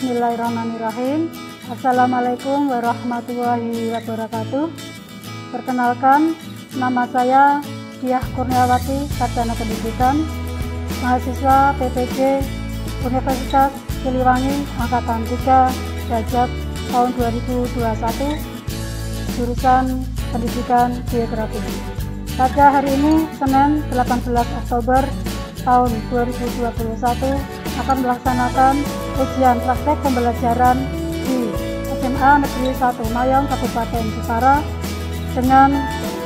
Bismillahirrahmanirrahim. Assalamualaikum warahmatullahi wabarakatuh. Perkenalkan, nama saya Diah Kurniawati, Sarjana Pendidikan, mahasiswa PPG Universitas Siliwangi Angkatan 3 Derajat tahun 2021, jurusan Pendidikan Geografi. Pada hari ini, Senin 18 Oktober tahun 2021, akan melaksanakan ujian praktek pembelajaran di SMA Negeri 1 Mayong, Kabupaten Jepara dengan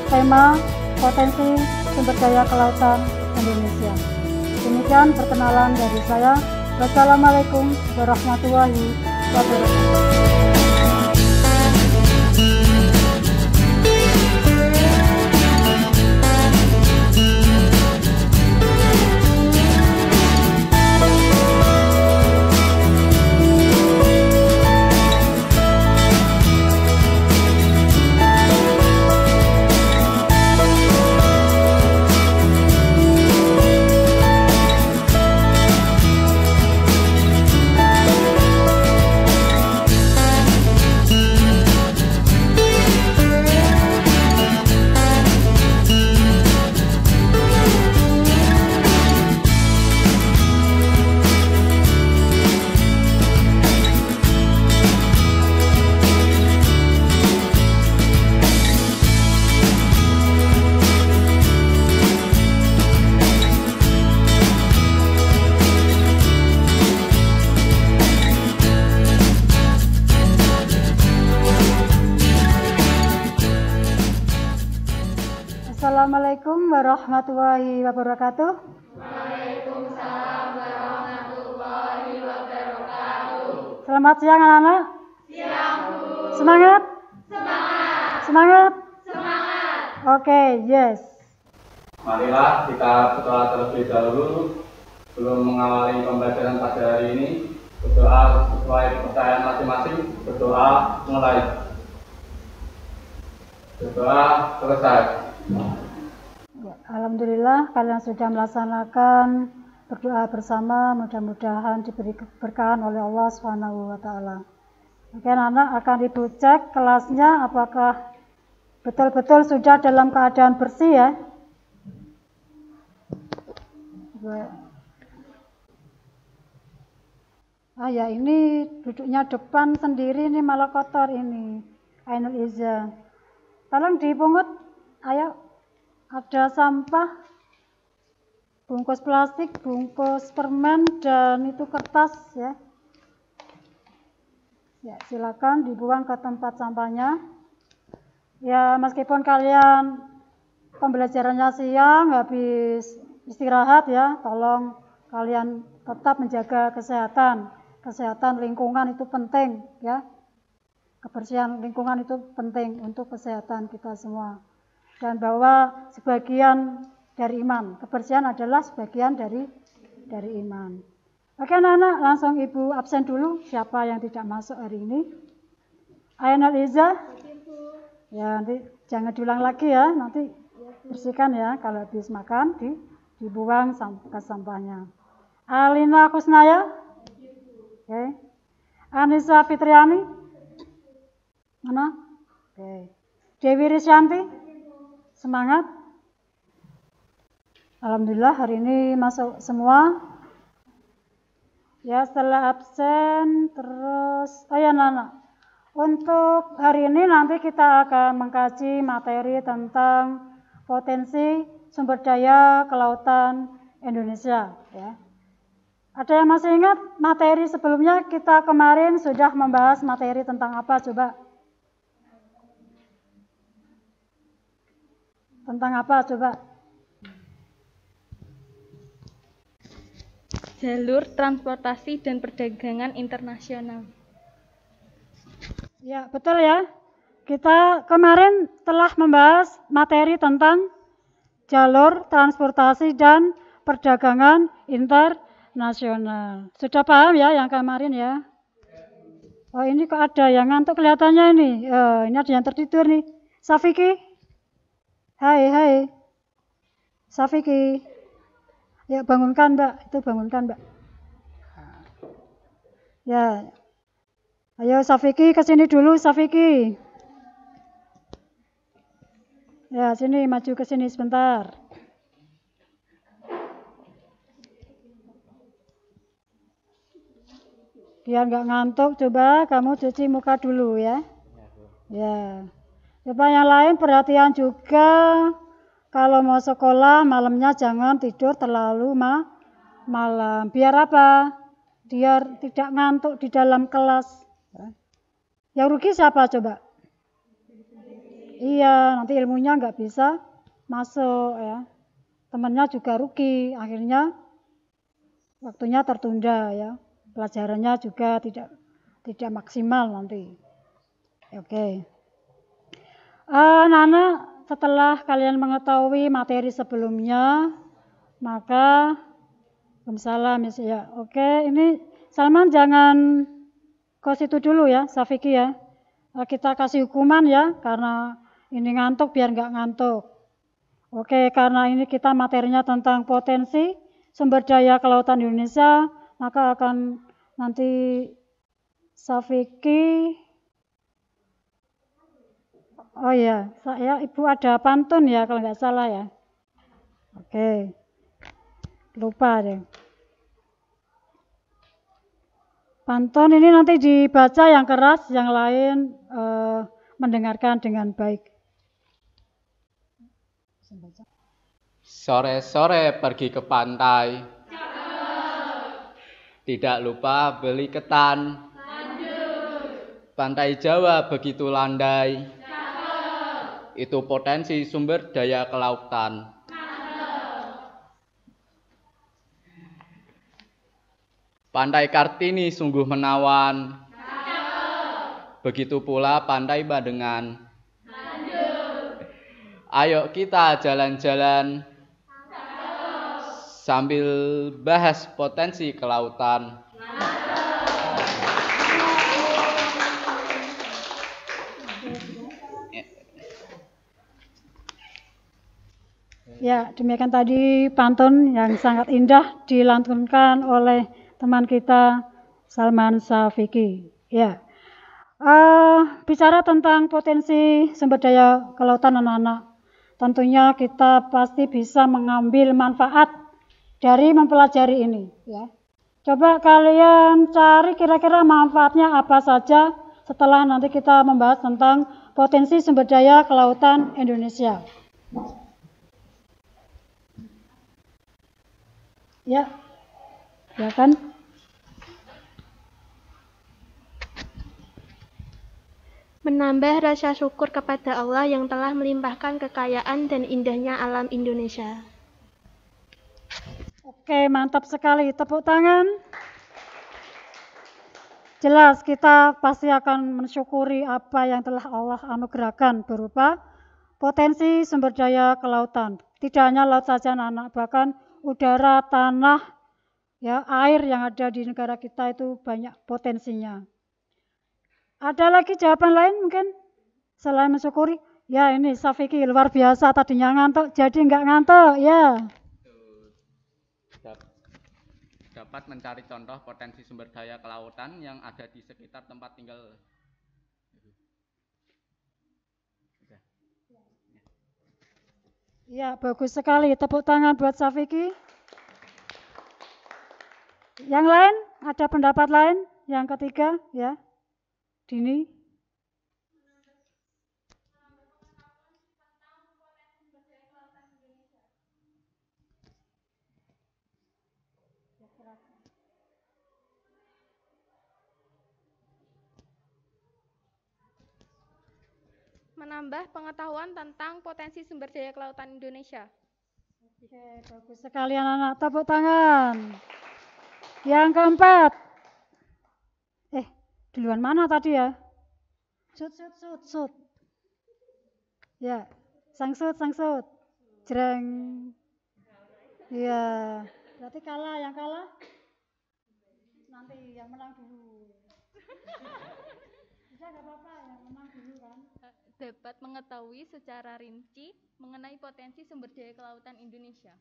tema Potensi Sumber Daya Kelautan Indonesia. Demikian perkenalan dari saya. Wassalamualaikum warahmatullahi wabarakatuh. Assalamualaikum warahmatullahi wabarakatuh. Waalaikumsalam warahmatullahi wabarakatuh. Selamat siang anak-anak. Siang, Bu. Semangat? Semangat. Semangat? Semangat. Oke, yes. Marilah kita berdoa terlebih dahulu sebelum mengawali pembelajaran pada hari ini. Berdoa sesuai kepercayaan masing-masing. Berdoa mulai. Berdoa selesai. Ya, alhamdulillah kalian sudah melaksanakan berdoa bersama, mudah-mudahan diberi keberkahan oleh Allah Subhanahu wa taala. Oke, anak akan Ibu cek kelasnya apakah betul-betul sudah dalam keadaan bersih ya. Ya ini duduknya depan sendiri, ini malah kotor ini. Ainul Iza. Tolong dipungut, ayo. Ada sampah, bungkus plastik, bungkus permen, dan itu kertas ya. Ya, silakan dibuang ke tempat sampahnya. Ya, meskipun kalian pembelajarannya siang, habis istirahat ya, tolong kalian tetap menjaga kesehatan. Kesehatan lingkungan itu penting ya. Kebersihan lingkungan itu penting untuk kesehatan kita semua. Dan bahwa sebagian dari iman, kebersihan adalah sebagian dari iman. Oke anak-anak, langsung Ibu absen dulu. Siapa yang tidak masuk hari ini? Ainul Iza? Ya, nanti jangan diulang lagi ya, nanti bersihkan ya. Kalau habis makan, dibuang ke sampahnya. Alina Kusnaya? Oke. Anissa Fitriani? Mana? Oke. Dewi Risyanti? Semangat. Alhamdulillah hari ini masuk semua. Ya, setelah absen terus Nana. Untuk hari ini nanti kita akan mengkaji materi tentang potensi sumber daya kelautan Indonesia ya. Ada yang masih ingat materi sebelumnya kita kemarin sudah membahas materi tentang apa coba? Tentang apa coba? Jalur transportasi dan perdagangan internasional. Ya, betul ya. Kita kemarin telah membahas materi tentang jalur transportasi dan perdagangan internasional. Sudah paham ya yang kemarin ya? Oh, ini kok ada yang ngantuk kelihatannya ini. Ini ada yang tertidur nih. Safiki? Hai. Safiki. Ya, bangunkan Mbak. Itu bangunkan Mbak. Ya, Ayo Safiki ke sini dulu, Safiki. Ya, sini maju ke sini sebentar. Biar nggak ngantuk, coba kamu cuci muka dulu ya. Ya. Coba yang lain perhatian juga. Kalau mau sekolah malamnya jangan tidur terlalu malam. Biar apa? Biar tidak ngantuk di dalam kelas. Yang rugi siapa coba? Iya, nanti ilmunya nggak bisa masuk ya. Temannya juga rugi, akhirnya waktunya tertunda ya. Pelajarannya juga tidak maksimal nanti. Oke. Nana, setelah kalian mengetahui materi sebelumnya, maka Waalaikumsalam ya. Oke, ini Salman jangan ke situ dulu ya, Safiki ya. Kita kasih hukuman ya, karena ini ngantuk biar nggak ngantuk. Oke, karena ini kita materinya tentang potensi sumber daya kelautan Indonesia, maka akan nanti Safiki. Oh ya, Ibu ada pantun ya kalau nggak salah ya. Oke, lupa deh. Pantun ini nanti dibaca yang keras, yang lain mendengarkan dengan baik. Sore-sore pergi ke pantai. Tidak lupa beli ketan. Pantai Jawa begitu landai. Itu potensi sumber daya kelautan. Pantai Kartini sungguh menawan. Begitu pula Pantai Bandengan. Ayo kita jalan-jalan sambil bahas potensi kelautan. Ya, demikian tadi pantun yang sangat indah dilantunkan oleh teman kita Salman Safiki. Ya, bicara tentang potensi sumber daya kelautan anak-anak, tentunya kita pasti bisa mengambil manfaat dari mempelajari ini. Ya, coba kalian cari kira-kira manfaatnya apa saja setelah nanti kita membahas tentang potensi sumber daya kelautan Indonesia. Ya, ya kan? Menambah rasa syukur kepada Allah yang telah melimpahkan kekayaan dan indahnya alam Indonesia. Oke, mantap sekali. Tepuk tangan. Jelas kita pasti akan mensyukuri apa yang telah Allah anugerahkan berupa potensi sumber daya kelautan. Tidak hanya laut saja anak, bahkan udara, tanah, ya, air yang ada di negara kita itu banyak potensinya. Ada lagi jawaban lain mungkin selain mensyukuri? Ya, ini Safiki luar biasa, tadinya ngantuk jadi nggak ngantuk ya. Dapat mencari contoh potensi sumber daya kelautan yang ada di sekitar tempat tinggal. Ya, bagus sekali. Tepuk tangan buat Safiki. Yang lain, ada pendapat lain? Yang ketiga, ya. Dini. Menambah pengetahuan tentang potensi sumber daya kelautan Indonesia. Oke, bagus sekali anak-anak. Tepuk tangan. Yang keempat. Duluan mana tadi ya? Sut. Ya, sangsut. Jreng. Ya, berarti kalah. Yang kalah? Nanti yang menang dulu. Bisa nggak apa-apa, yang menang dulu kan? Dapat mengetahui secara rinci mengenai potensi sumber daya kelautan Indonesia.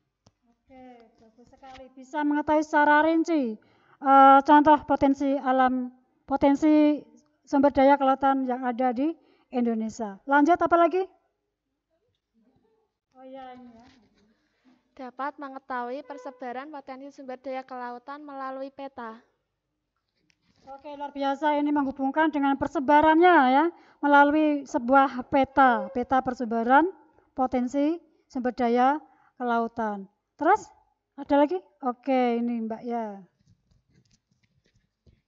Oke, bagus sekali. Bisa mengetahui secara rinci contoh potensi alam, potensi sumber daya kelautan yang ada di Indonesia. Lanjut apa lagi? Oh iya ini ya. Dapat mengetahui persebaran potensi sumber daya kelautan melalui peta. Oke, luar biasa, ini menghubungkan dengan persebarannya ya, melalui sebuah peta persebaran potensi sumber daya kelautan. Terus ada lagi? Oke, ini Mbak ya.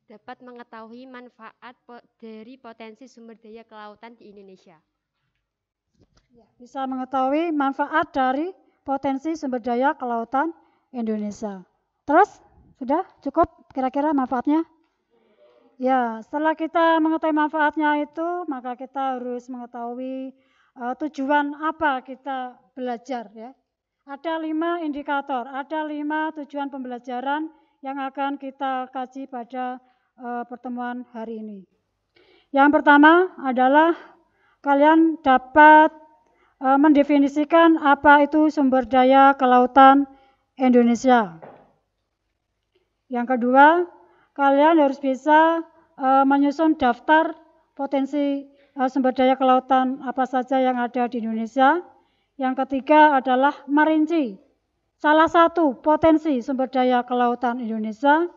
Dapat mengetahui manfaat dari potensi sumber daya kelautan di Indonesia. Bisa mengetahui manfaat dari potensi sumber daya kelautan Indonesia. Terus sudah cukup kira-kira manfaatnya? Ya, setelah kita mengetahui manfaatnya itu, maka kita harus mengetahui tujuan apa kita belajar ya. Ada 5 indikator, ada 5 tujuan pembelajaran yang akan kita kaji pada pertemuan hari ini. Yang pertama adalah kalian dapat mendefinisikan apa itu sumber daya kelautan Indonesia. Yang kedua, kalian harus bisa menyusun daftar potensi sumber daya kelautan apa saja yang ada di Indonesia. Yang ketiga adalah merinci salah satu potensi sumber daya kelautan Indonesia.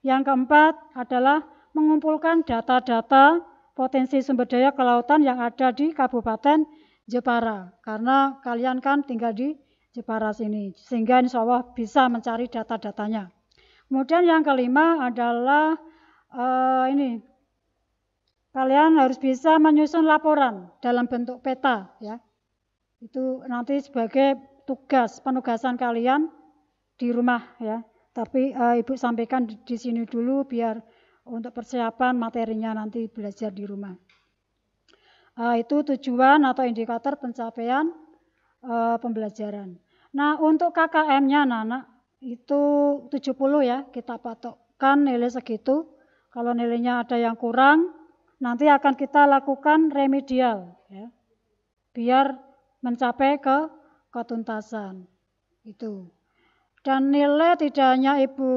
Yang keempat adalah mengumpulkan data-data potensi sumber daya kelautan yang ada di Kabupaten Jepara. Karena kalian kan tinggal di Jepara sini, sehingga insya Allah bisa mencari data-datanya. Kemudian yang kelima adalah kalian harus bisa menyusun laporan dalam bentuk peta ya. Itu nanti sebagai penugasan kalian di rumah ya. Tapi Ibu sampaikan di sini dulu biar untuk persiapan materinya nanti belajar di rumah. Itu tujuan atau indikator pencapaian pembelajaran. Nah, untuk KKM-nya anak-anak itu 70 ya, kita patokkan nilai segitu. Kalau nilainya ada yang kurang, nanti akan kita lakukan remedial ya, biar mencapai ke ketuntasan itu. Dan nilai tidak hanya Ibu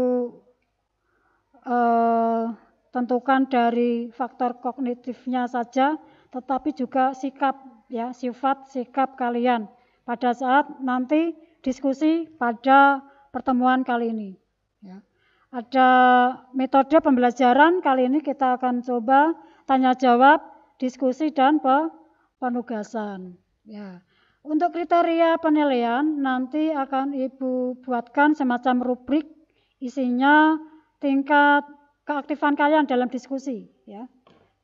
tentukan dari faktor kognitifnya saja, tetapi juga sikap ya, sifat sikap kalian pada saat nanti diskusi pada pertemuan kali ini ya. Ada metode pembelajaran kali ini kita akan coba tanya jawab, diskusi dan penugasan ya. Untuk kriteria penilaian nanti akan Ibu buatkan semacam rubrik, isinya tingkat keaktifan kalian dalam diskusi ya.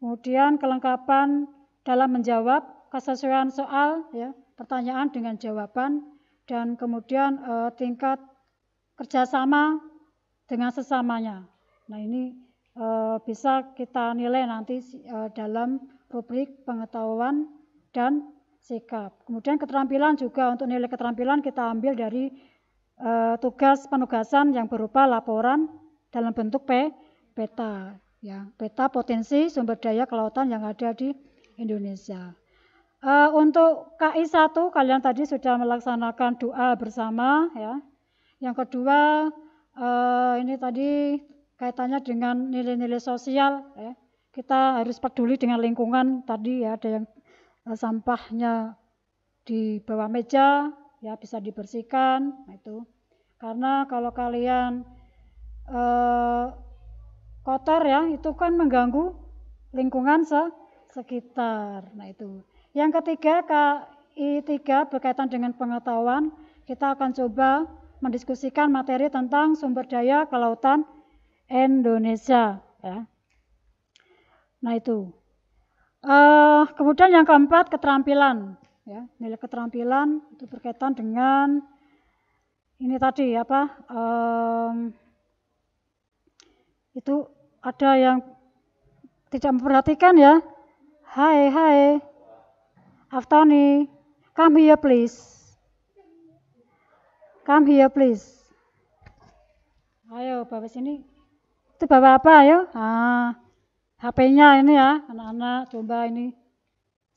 Kemudian kelengkapan dalam menjawab, kesesuaian soal ya, pertanyaan dengan jawaban, dan kemudian tingkat kerjasama dengan sesamanya. Nah ini bisa kita nilai nanti dalam rubrik pengetahuan dan sikap. Kemudian keterampilan juga, untuk nilai keterampilan kita ambil dari tugas penugasan yang berupa laporan dalam bentuk peta ya, peta potensi sumber daya kelautan yang ada di Indonesia. Untuk KI 1 kalian tadi sudah melaksanakan doa bersama ya. Yang kedua ini tadi kaitannya dengan nilai-nilai sosial ya. Kita harus peduli dengan lingkungan tadi ya, ada yang sampahnya di bawah meja ya, bisa dibersihkan. Nah, itu karena kalau kalian kotor ya, itu kan mengganggu lingkungan sekitar. Nah itu. Yang ketiga, KI 3 berkaitan dengan pengetahuan, kita akan coba mendiskusikan materi tentang sumber daya kelautan Indonesia ya. Nah itu. Kemudian yang keempat, keterampilan ya. Nilai keterampilan itu berkaitan dengan ini tadi apa? Itu ada yang tidak memperhatikan ya. Hai, Aftoni, come here please. Come here please. Ayo bawa sini. Itu bawa apa ayo? HP-nya ini ya, anak-anak coba ini.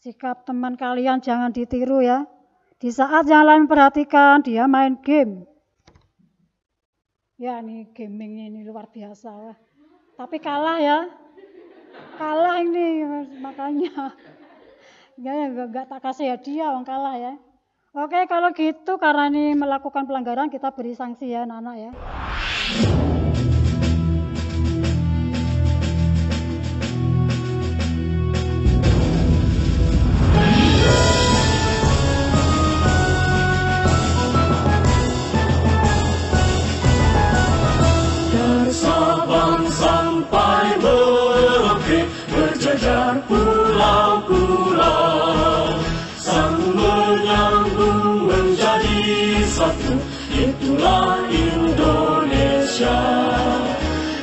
Sikap teman kalian jangan ditiru ya. Di saat yang lain perhatikan, dia main game. Ya ini gaming ini luar biasa. Tapi kalah ya. Kalah ini makanya. Enggak tak kasih hadiah orang kalah ya. Oke, kalau gitu karena ini melakukan pelanggaran kita beri sanksi ya anak-anak ya. Dari Sabang sampai Merauke berjajar pulau-pulau, sambung menyambung menjadi satu, itulah Indonesia.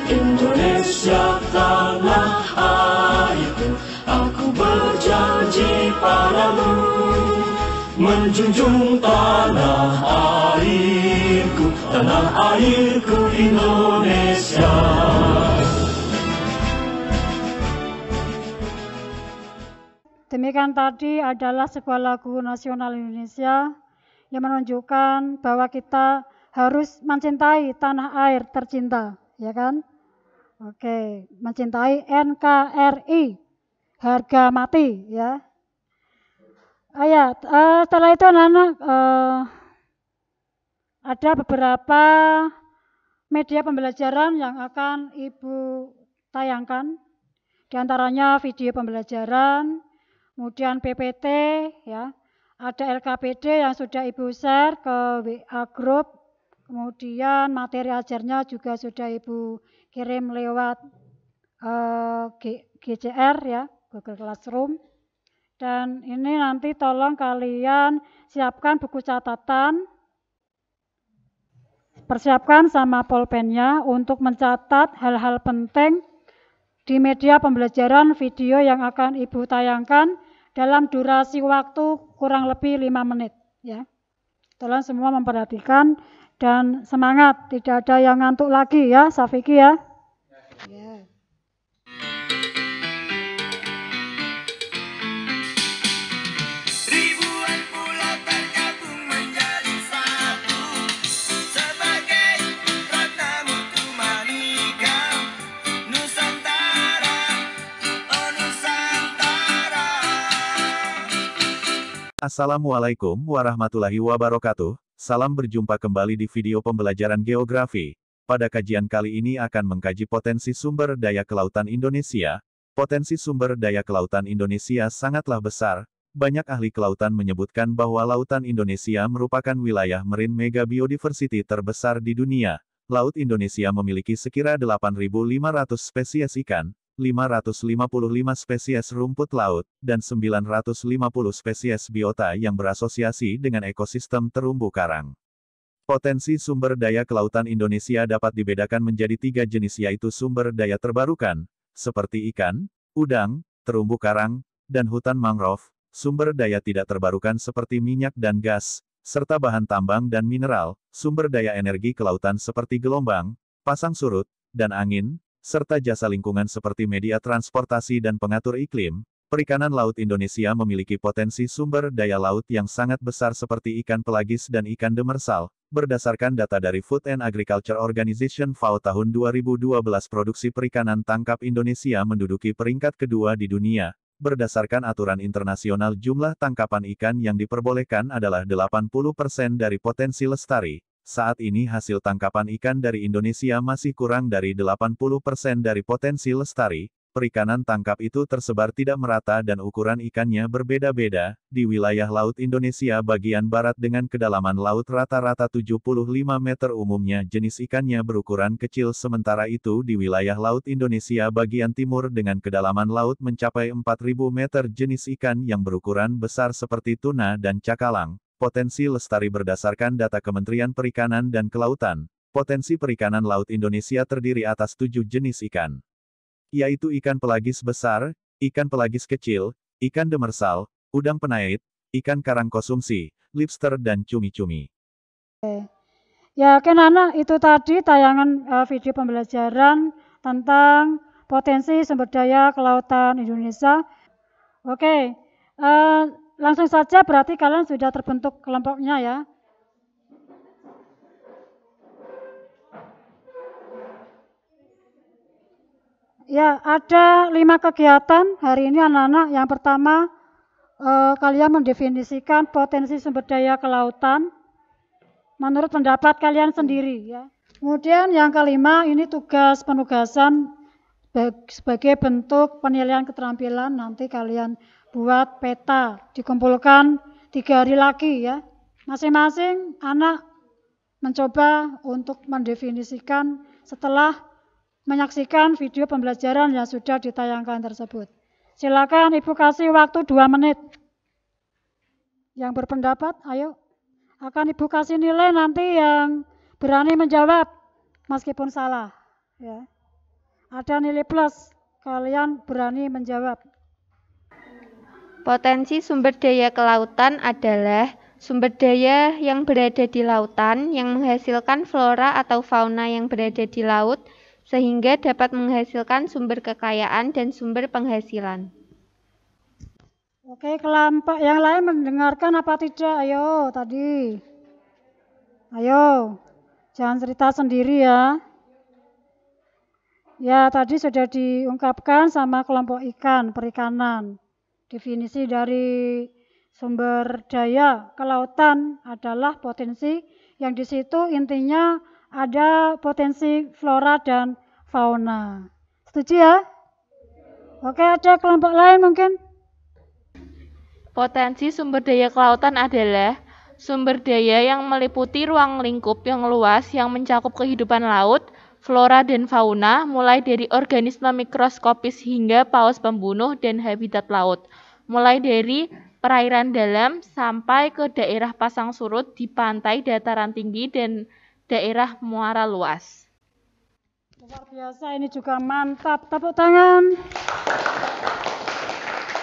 Indonesia tanah airku, aku berjanji padamu, menjunjung tanah airku, tanah airku Indonesia. Demikian tadi adalah sebuah lagu nasional Indonesia yang menunjukkan bahwa kita harus mencintai tanah air tercinta, ya kan? Oke, mencintai NKRI, harga mati, ya. Setelah itu anak-anak ada beberapa media pembelajaran yang akan Ibu tayangkan, di antaranya video pembelajaran, kemudian PPT, ya, ada LKPD yang sudah Ibu share ke WA Group, kemudian materi ajarnya juga sudah Ibu kirim lewat GCR, ya, Google Classroom. Dan ini nanti tolong kalian siapkan buku catatan, persiapkan sama pulpennya untuk mencatat hal-hal penting di media pembelajaran video yang akan Ibu tayangkan dalam durasi waktu kurang lebih 5 menit. Ya. Tolong semua memperhatikan dan semangat, tidak ada yang ngantuk lagi ya, Safiki ya. Yeah. Assalamualaikum warahmatullahi wabarakatuh. Salam berjumpa kembali di video pembelajaran geografi. Pada kajian kali ini akan mengkaji potensi sumber daya kelautan Indonesia. Potensi sumber daya kelautan Indonesia sangatlah besar. Banyak ahli kelautan menyebutkan bahwa lautan Indonesia merupakan wilayah marine mega biodiversity terbesar di dunia. Laut Indonesia memiliki sekira 8.500 spesies ikan, 555 spesies rumput laut, dan 950 spesies biota yang berasosiasi dengan ekosistem terumbu karang. Potensi sumber daya kelautan Indonesia dapat dibedakan menjadi 3 jenis, yaitu sumber daya terbarukan, seperti ikan, udang, terumbu karang, dan hutan mangrove, sumber daya tidak terbarukan seperti minyak dan gas, serta bahan tambang dan mineral, sumber daya energi kelautan seperti gelombang, pasang surut, dan angin, serta jasa lingkungan seperti media transportasi dan pengatur iklim. Perikanan laut Indonesia memiliki potensi sumber daya laut yang sangat besar seperti ikan pelagis dan ikan demersal. Berdasarkan data dari Food and Agriculture Organization FAO tahun 2012, produksi perikanan tangkap Indonesia menduduki peringkat kedua di dunia. Berdasarkan aturan internasional, jumlah tangkapan ikan yang diperbolehkan adalah 80% dari potensi lestari. Saat ini hasil tangkapan ikan dari Indonesia masih kurang dari 80% dari potensi lestari. Perikanan tangkap itu tersebar tidak merata dan ukuran ikannya berbeda-beda. Di wilayah laut Indonesia bagian barat dengan kedalaman laut rata-rata 75 meter umumnya jenis ikannya berukuran kecil, sementara itu di wilayah laut Indonesia bagian timur dengan kedalaman laut mencapai 4.000 meter jenis ikan yang berukuran besar seperti tuna dan cakalang. Potensi lestari berdasarkan data Kementerian Perikanan dan Kelautan. Potensi perikanan laut Indonesia terdiri atas 7 jenis ikan, yaitu ikan pelagis besar, ikan pelagis kecil, ikan demersal, udang penait, ikan karang konsumsi, lobster, dan cumi-cumi. Ya, anak itu tadi tayangan video pembelajaran tentang potensi sumber daya kelautan Indonesia. Oke, langsung saja berarti kalian sudah terbentuk kelompoknya ya. Ya, ada 5 kegiatan hari ini anak-anak. Yang pertama, kalian mendefinisikan potensi sumber daya kelautan menurut pendapat kalian sendiri ya. Kemudian yang kelima, ini tugas penugasan sebagai bentuk penilaian keterampilan. Nanti kalian buat peta, dikumpulkan 3 hari lagi ya. Masing-masing anak mencoba untuk mendefinisikan setelah menyaksikan video pembelajaran yang sudah ditayangkan tersebut. Silakan Ibu kasih waktu 2 menit. Yang berpendapat, ayo. Akan Ibu kasih nilai nanti yang berani menjawab meskipun salah. Ya. Ada nilai plus, kalian berani menjawab. Potensi sumber daya kelautan adalah sumber daya yang berada di lautan yang menghasilkan flora atau fauna yang berada di laut sehingga dapat menghasilkan sumber kekayaan dan sumber penghasilan. Oke, kelompok yang lain mendengarkan apa tidak? Ayo, tadi. Ayo, jangan cerita sendiri ya. Ya, tadi sudah diungkapkan sama kelompok ikan, perikanan. Definisi dari sumber daya kelautan adalah potensi yang di situ intinya ada potensi flora dan fauna. Setuju ya? Oke, ada kelompok lain mungkin? Potensi sumber daya kelautan adalah sumber daya yang meliputi ruang lingkup yang luas yang mencakup kehidupan laut, flora dan fauna, mulai dari organisme mikroskopis hingga paus pembunuh dan habitat laut, mulai dari perairan dalam sampai ke daerah pasang surut di pantai dataran tinggi dan daerah muara luas. Luar biasa, ini juga mantap. Tepuk tangan.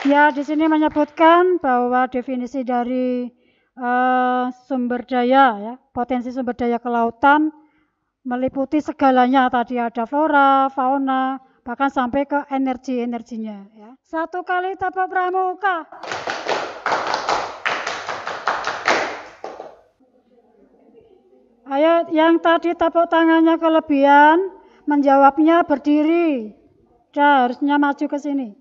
Ya, di sini menyebutkan bahwa definisi dari sumber daya, ya, potensi sumber daya kelautan meliputi segalanya. Tadi ada flora, fauna, bahkan sampai ke energinya. Ya. 1 kali tepuk pramuka. Ayo, yang tadi tepuk tangannya kelebihan, menjawabnya berdiri. Harusnya maju ke sini.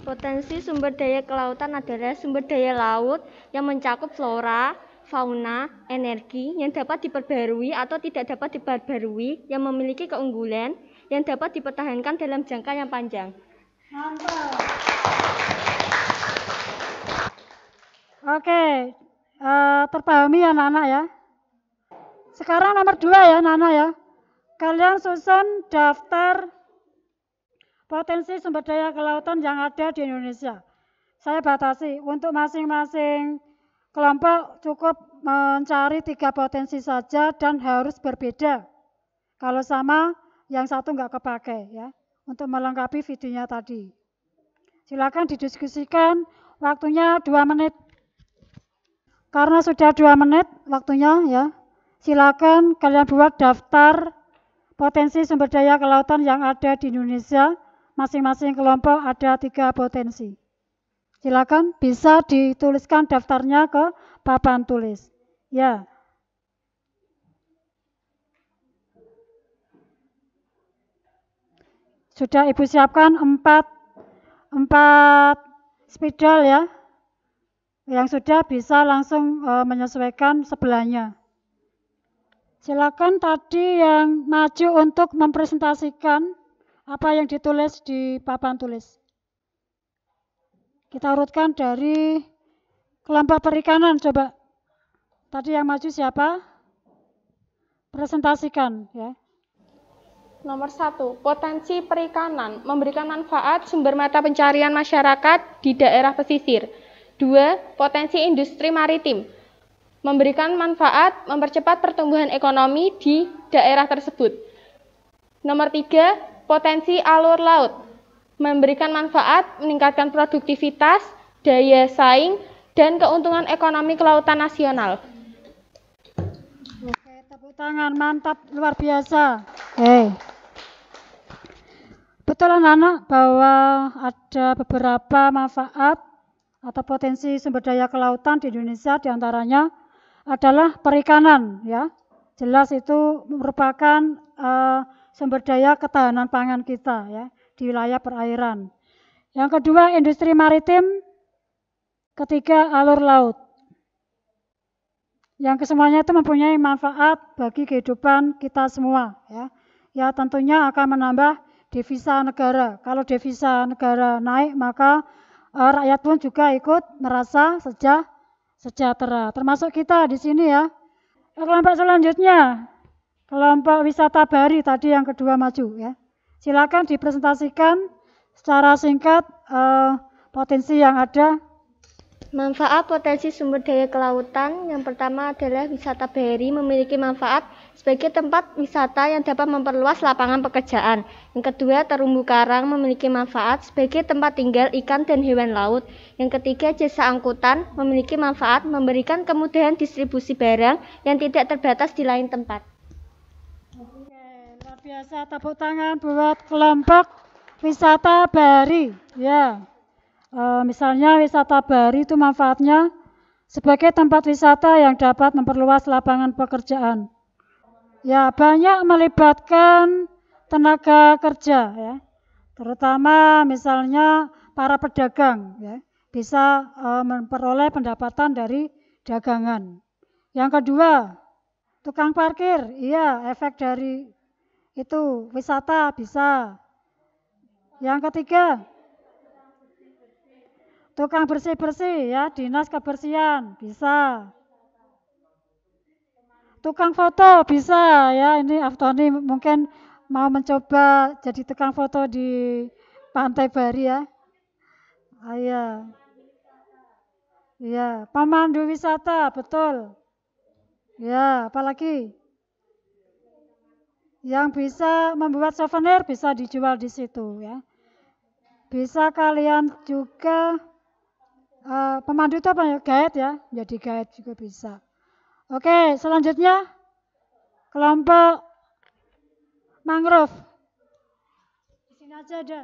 Potensi sumber daya kelautan adalah sumber daya laut yang mencakup flora, fauna, energi yang dapat diperbarui atau tidak dapat diperbarui, yang memiliki keunggulan, yang dapat dipertahankan dalam jangka yang panjang. Mantap. Oke, terpahami ya anak-anak ya. Sekarang nomor 2 ya anak-anak ya. Kalian susun daftar potensi sumber daya kelautan yang ada di Indonesia. Saya batasi untuk masing-masing kelompok cukup mencari 3 potensi saja dan harus berbeda. Kalau sama, yang satu nggak kepake ya. Untuk melengkapi videonya tadi. Silakan didiskusikan, waktunya 2 menit. Karena sudah 2 menit waktunya ya. Silakan kalian buat daftar potensi sumber daya kelautan yang ada di Indonesia. Masing-masing kelompok ada 3 potensi. Silakan bisa dituliskan daftarnya ke papan tulis. Ya. Sudah Ibu siapkan 4 spidol ya. Yang sudah bisa langsung menyesuaikan sebelahnya. Silakan tadi yang maju untuk mempresentasikan apa yang ditulis di papan tulis. Kita urutkan dari kelompok perikanan, coba. Tadi yang maju siapa? Presentasikan ya. Nomor 1, potensi perikanan memberikan manfaat sumber mata pencarian masyarakat di daerah pesisir. 2, potensi industri maritim memberikan manfaat mempercepat pertumbuhan ekonomi di daerah tersebut. Nomor 3, potensi alur laut memberikan manfaat meningkatkan produktivitas, daya saing, dan keuntungan ekonomi kelautan nasional. Oke, tepuk tangan, mantap, luar biasa. Betul anak-anak bahwa ada beberapa manfaat atau potensi sumber daya kelautan di Indonesia, diantaranya adalah perikanan ya. jelas itu merupakan sumber daya ketahanan pangan kita ya di wilayah perairan. Yang kedua, industri maritim. Ketiga, alur laut. Yang kesemuanya itu mempunyai manfaat bagi kehidupan kita semua ya. Ya tentunya akan menambah devisa negara. Kalau devisa negara naik maka rakyat pun juga ikut merasa sejahtera. Termasuk kita di sini ya. Kelompok selanjutnya, kelompok wisata bahari tadi yang kedua maju ya. Silakan dipresentasikan secara singkat potensi yang ada. Manfaat potensi sumber daya kelautan. Yang pertama adalah wisata bahari memiliki manfaat sebagai tempat wisata yang dapat memperluas lapangan pekerjaan. Yang kedua, terumbu karang memiliki manfaat sebagai tempat tinggal ikan dan hewan laut. Yang ketiga, jasa angkutan memiliki manfaat memberikan kemudahan distribusi barang yang tidak terbatas di lain tempat. Oke, luar biasa, tepuk tangan buat kelompok wisata bahari ya. Misalnya wisata bahari itu manfaatnya sebagai tempat wisata yang dapat memperluas lapangan pekerjaan. Ya, banyak melibatkan tenaga kerja ya. Terutama misalnya para pedagang ya, bisa memperoleh pendapatan dari dagangan. Yang kedua, tukang parkir, iya efek dari itu wisata bisa. Yang ketiga, tukang bersih-bersih ya, dinas kebersihan bisa. Tukang foto bisa ya, ini Aftoni mungkin mau mencoba jadi tukang foto di Pantai Bahari ya. Iya. Iya, pemandu wisata, betul. Ya, apalagi? Yang bisa membuat souvenir bisa dijual di situ ya. Bisa kalian juga pemandu itu apa ya? Guide ya, jadi guide juga bisa. Oke, selanjutnya kelompok mangrove. Di sini aja ada.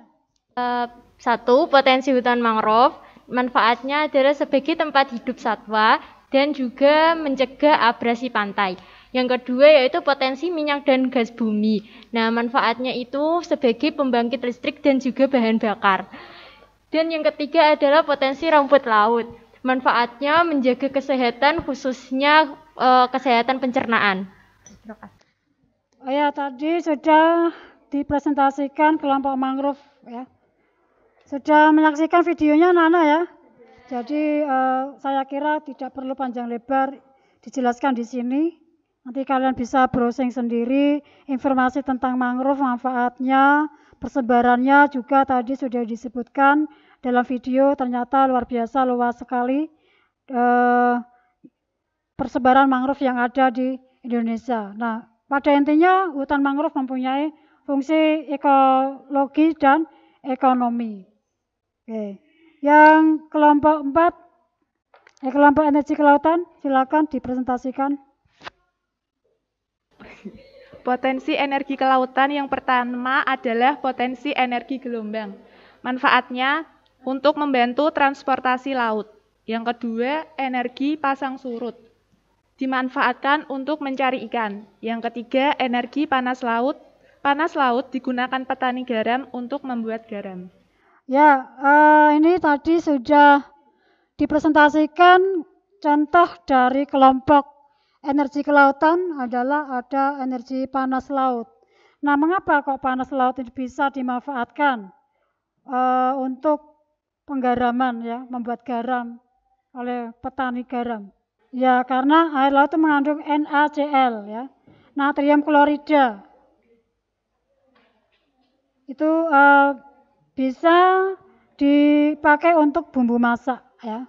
Satu, potensi hutan mangrove. Manfaatnya adalah sebagai tempat hidup satwa dan juga mencegah abrasi pantai. Yang kedua yaitu potensi minyak dan gas bumi. Nah, manfaatnya itu sebagai pembangkit listrik dan juga bahan bakar. Dan yang ketiga adalah potensi rumput laut. Manfaatnya menjaga kesehatan, khususnya kesehatan pencernaan. Terima kasih. Oh ya, tadi sudah dipresentasikan kelompok mangrove ya. Sudah menyaksikan videonya Nana ya. Jadi saya kira tidak perlu panjang lebar dijelaskan di sini. Nanti kalian bisa browsing sendiri informasi tentang mangrove, manfaatnya, persebarannya juga tadi sudah disebutkan dalam video. Ternyata luar biasa luas sekali persebaran mangrove yang ada di Indonesia. Nah, pada intinya hutan mangrove mempunyai fungsi ekologi dan ekonomi. Oke. Yang kelompok 4, kelompok energi kelautan, silakan dipresentasikan. Potensi energi kelautan yang pertama adalah potensi energi gelombang. Manfaatnya untuk membantu transportasi laut. Yang kedua, energi pasang surut. Dimanfaatkan untuk mencari ikan. Yang ketiga, energi panas laut. Panas laut digunakan petani garam untuk membuat garam. Ya, ini tadi sudah dipresentasikan contoh dari kelompok energi kelautan adalah ada energi panas laut. Nah, mengapa kok panas laut ini bisa dimanfaatkan untuk penggaraman ya, membuat garam oleh petani garam? Ya, karena air laut itu mengandung NaCl ya, natrium klorida. Itu bisa dipakai untuk bumbu masak ya.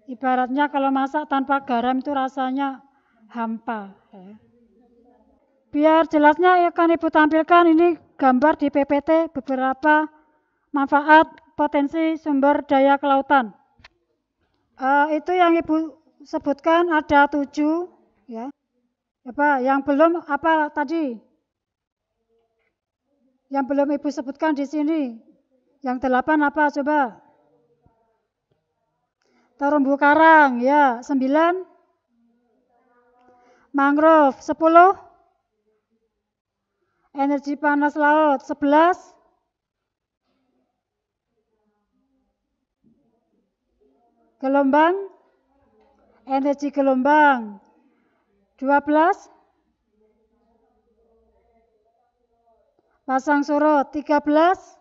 Ibaratnya kalau masak tanpa garam itu rasanya hampa ya. Biar jelasnya akan Ibu tampilkan ini gambar di PPT beberapa manfaat potensi sumber daya kelautan. Itu yang Ibu sebutkan ada 7 ya. Apa yang belum apa tadi? Yang belum Ibu sebutkan di sini. Yang 8 apa coba? Terumbu karang ya, 9 mangrove 10, energi panas laut 11, gelombang, energi gelombang 12, pasang surut 13,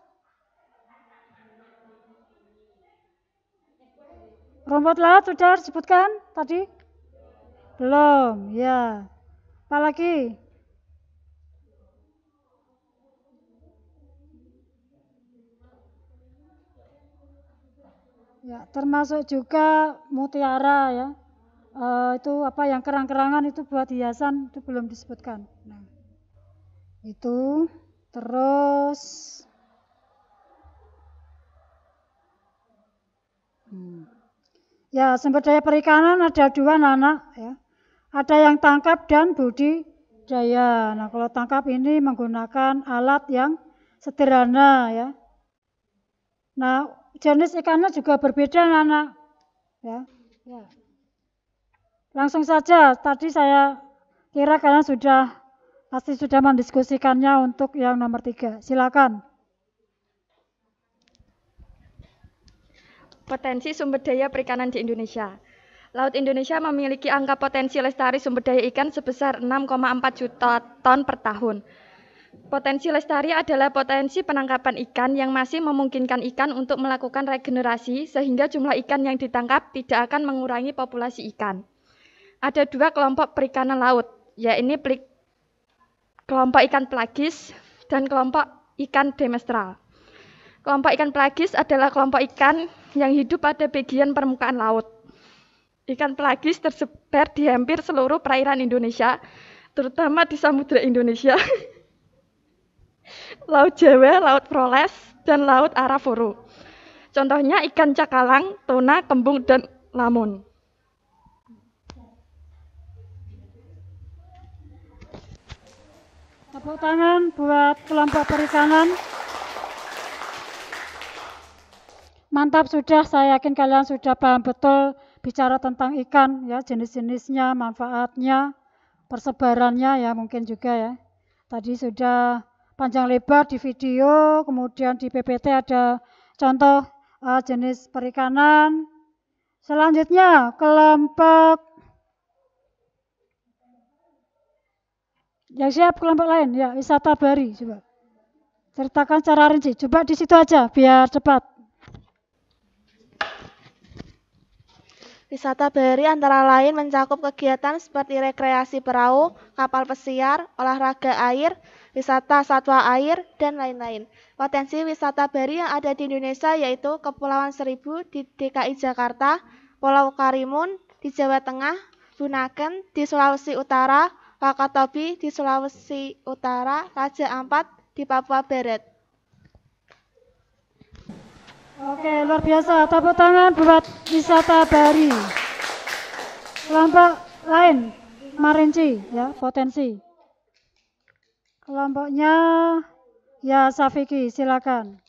rumput laut sudah disebutkan tadi? Belum, ya. Apalagi? Ya, termasuk juga mutiara ya. Itu apa yang kerang-kerangan itu buat hiasan itu belum disebutkan. Nah, itu terus ya, sumber daya perikanan ada 2 anak ya. Ada yang tangkap dan budidaya. Nah, kalau tangkap ini menggunakan alat yang sederhana ya. Nah, jenis ikannya juga berbeda anak ya. Ya. Langsung saja, tadi saya kira kalian pasti sudah mendiskusikannya untuk yang nomor 3. Silakan. Potensi sumber daya perikanan di Indonesia. Laut Indonesia memiliki angka potensi lestari sumber daya ikan sebesar 6,4 juta ton per tahun. Potensi lestari adalah potensi penangkapan ikan yang masih memungkinkan ikan untuk melakukan regenerasi sehingga jumlah ikan yang ditangkap tidak akan mengurangi populasi ikan. Ada 2 kelompok perikanan laut, yaitu kelompok ikan pelagis dan kelompok ikan demersal. Kelompok ikan pelagis adalah kelompok ikan yang hidup pada bagian permukaan laut. Ikan pelagis tersebar di hampir seluruh perairan Indonesia, terutama di Samudra Indonesia, Laut Jawa, Laut Flores, dan Laut Arafura. Contohnya ikan cakalang, tuna, kembung, dan lamun. Tepuk tangan buat kelompok perikanan. Mantap, sudah, saya yakin kalian sudah paham betul bicara tentang ikan ya, jenis-jenisnya, manfaatnya, persebarannya ya mungkin juga ya. Tadi sudah panjang lebar di video, kemudian di PPT ada contoh jenis perikanan. Selanjutnya kelompok yang siap, kelompok lain ya, wisata bahari, coba ceritakan secara rinci, coba di situ aja biar cepat. Wisata bahari antara lain mencakup kegiatan seperti rekreasi perahu, kapal pesiar, olahraga air, wisata satwa air, dan lain-lain. Potensi wisata bahari yang ada di Indonesia yaitu Kepulauan Seribu di DKI Jakarta, Pulau Karimun di Jawa Tengah, Bunaken di Sulawesi Utara, Wakatobi di Sulawesi Utara, Raja Ampat di Papua Barat. Oke, luar biasa. Tepuk tangan buat wisata bahari. Kelompok lain, merinci ya, potensi. Kelompoknya ya Safiki, silakan.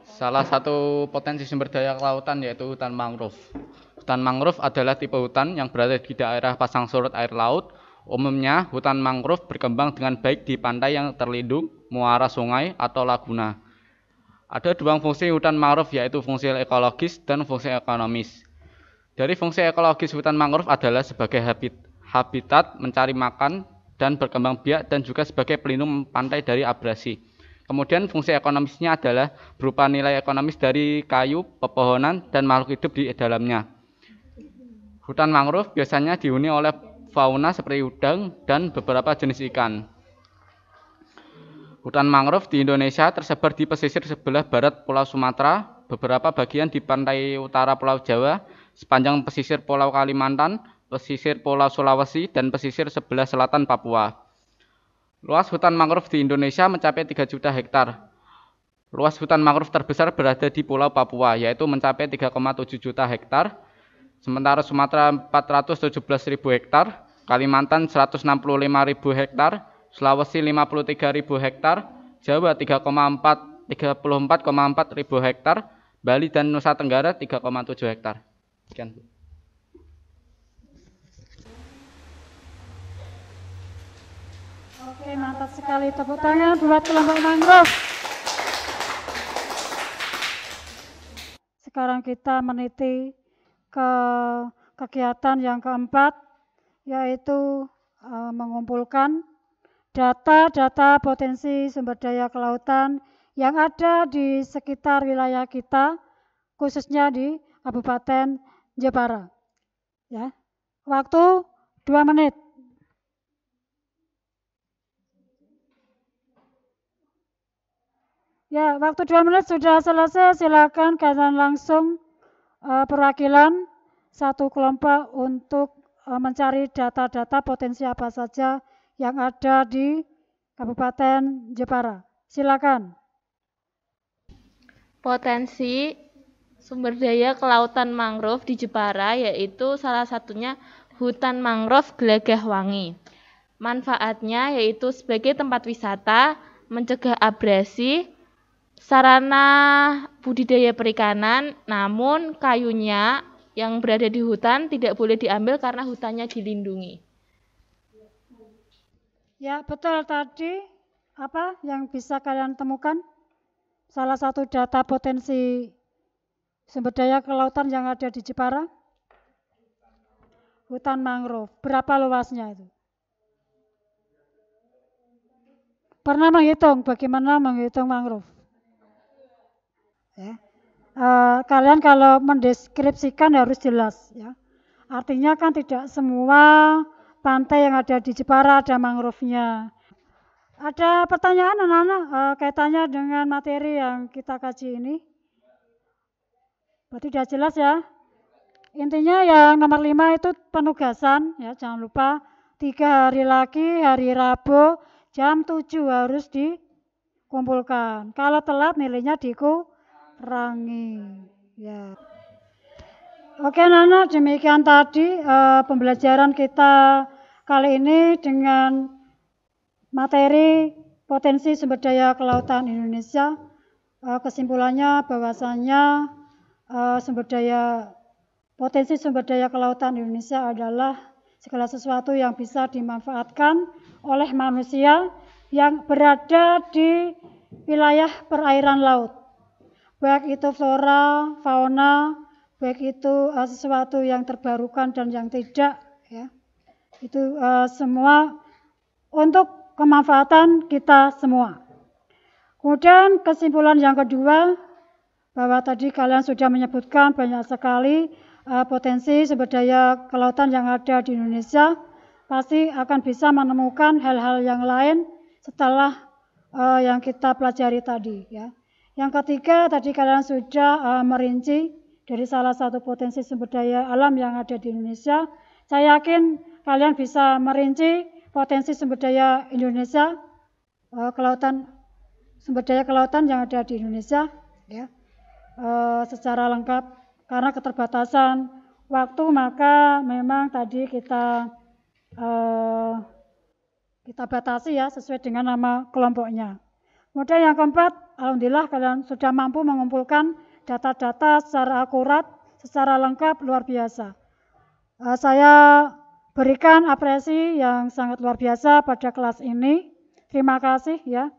Salah satu potensi sumber daya kelautan yaitu hutan mangrove. Hutan mangrove adalah tipe hutan yang berada di daerah pasang surut air laut. Umumnya, hutan mangrove berkembang dengan baik di pantai yang terlindung, muara sungai, atau laguna. Ada 2 fungsi hutan mangrove yaitu fungsi ekologis dan fungsi ekonomis. Dari fungsi ekologis hutan mangrove adalah sebagai habitat mencari makan dan berkembang biak dan juga sebagai pelindung pantai dari abrasi. Kemudian fungsi ekonomisnya adalah berupa nilai ekonomis dari kayu, pepohonan, dan makhluk hidup di dalamnya. Hutan mangrove biasanya dihuni oleh fauna seperti udang dan beberapa jenis ikan. Hutan mangrove di Indonesia tersebar di pesisir sebelah barat Pulau Sumatera, beberapa bagian di pantai utara Pulau Jawa, sepanjang pesisir Pulau Kalimantan, pesisir Pulau Sulawesi, dan pesisir sebelah selatan Papua. Luas hutan mangrove di Indonesia mencapai 3 juta hektar. Luas hutan mangrove terbesar berada di Pulau Papua, yaitu mencapai 3,7 juta hektar, sementara Sumatera 417.000 hektar, Kalimantan 165.000 hektar, Sulawesi 53.000 hektar, Jawa 34,4 hektar, Bali dan Nusa Tenggara 3,7 hektar. Sekian. Oke, mantap sekali. Tepuk tangan buat kelompok mangrove. Sekarang kita meniti ke kegiatan yang keempat, yaitu mengumpulkan data-data potensi sumber daya kelautan yang ada di sekitar wilayah kita, khususnya di Kabupaten Jepara. Ya. Waktu 2 menit. Ya, waktu 2 menit sudah selesai. Silakan kalian langsung perwakilan satu kelompok untuk mencari data-data potensi apa saja yang ada di Kabupaten Jepara. Silakan. Potensi sumber daya kelautan mangrove di Jepara yaitu salah satunya hutan mangrove Gelagah Wangi. Manfaatnya yaitu sebagai tempat wisata, mencegah abrasi, sarana budidaya perikanan, namun kayunya yang berada di hutan tidak boleh diambil karena hutannya dilindungi. Ya, betul tadi apa yang bisa kalian temukan? Salah satu data potensi sumber daya kelautan yang ada di Jepara? Hutan mangrove. Berapa luasnya itu? Pernah menghitung bagaimana menghitung mangrove? Ya. Kalian kalau mendeskripsikan harus jelas. Ya. Artinya kan tidak semua pantai yang ada di Jepara ada mangrove-nya. Ada pertanyaan anak-anak kaitannya dengan materi yang kita kaji ini? Berarti sudah jelas ya. Intinya yang nomor 5 itu penugasan, ya jangan lupa 3 hari lagi, hari Rabu jam 7 harus dikumpulkan. Kalau telat nilainya dikurangi. Ya. Oke anak-anak, demikian tadi pembelajaran kita kali ini dengan materi potensi sumber daya kelautan Indonesia. Kesimpulannya bahwasannya potensi sumber daya kelautan Indonesia adalah segala sesuatu yang bisa dimanfaatkan oleh manusia yang berada di wilayah perairan laut. Baik itu flora, fauna, baik itu sesuatu yang terbarukan dan yang tidak, ya. Itu semua untuk kemanfaatan kita semua. Kemudian kesimpulan yang kedua, bahwa tadi kalian sudah menyebutkan banyak sekali potensi sumber daya kelautan yang ada di Indonesia, pasti akan bisa menemukan hal-hal yang lain setelah yang kita pelajari tadi. Ya. Yang ketiga, tadi kalian sudah merinci dari salah satu potensi sumber daya alam yang ada di Indonesia. Saya yakin kalian bisa merinci potensi sumber daya Indonesia, sumber daya kelautan yang ada di Indonesia, ya, secara lengkap. Karena keterbatasan waktu, maka memang tadi kita batasi ya sesuai dengan nama kelompoknya. Kemudian yang keempat, alhamdulillah kalian sudah mampu mengumpulkan data-data secara akurat, secara lengkap, luar biasa. Saya berikan apresiasi yang sangat luar biasa pada kelas ini. Terima kasih ya.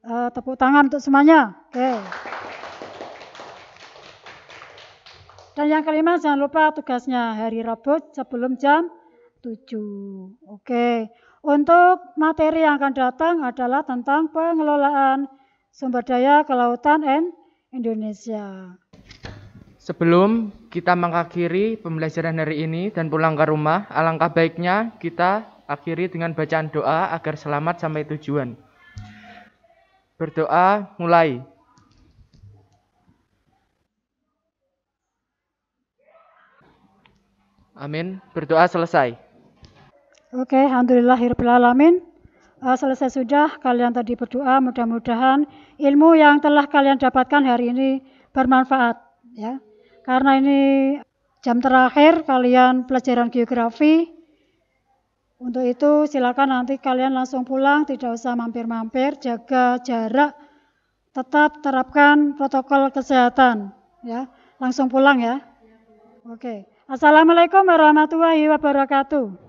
Tepuk tangan untuk semuanya. Oke. Dan yang kelima, jangan lupa tugasnya hari Rabu sebelum jam 7. Oke. Untuk materi yang akan datang adalah tentang pengelolaan sumber daya kelautan Indonesia. Sebelum kita mengakhiri pembelajaran hari ini dan pulang ke rumah, alangkah baiknya kita akhiri dengan bacaan doa agar selamat sampai tujuan. Berdoa mulai. Amin. Berdoa selesai. Oke, alhamdulillahirabbil alamin. Selesai sudah kalian tadi berdoa, mudah-mudahan ilmu yang telah kalian dapatkan hari ini bermanfaat ya. Karena ini jam terakhir kalian pelajaran geografi. Untuk itu silakan nanti kalian langsung pulang, tidak usah mampir-mampir, jaga jarak, tetap terapkan protokol kesehatan ya. Langsung pulang ya. Oke. Assalamualaikum warahmatullahi wabarakatuh.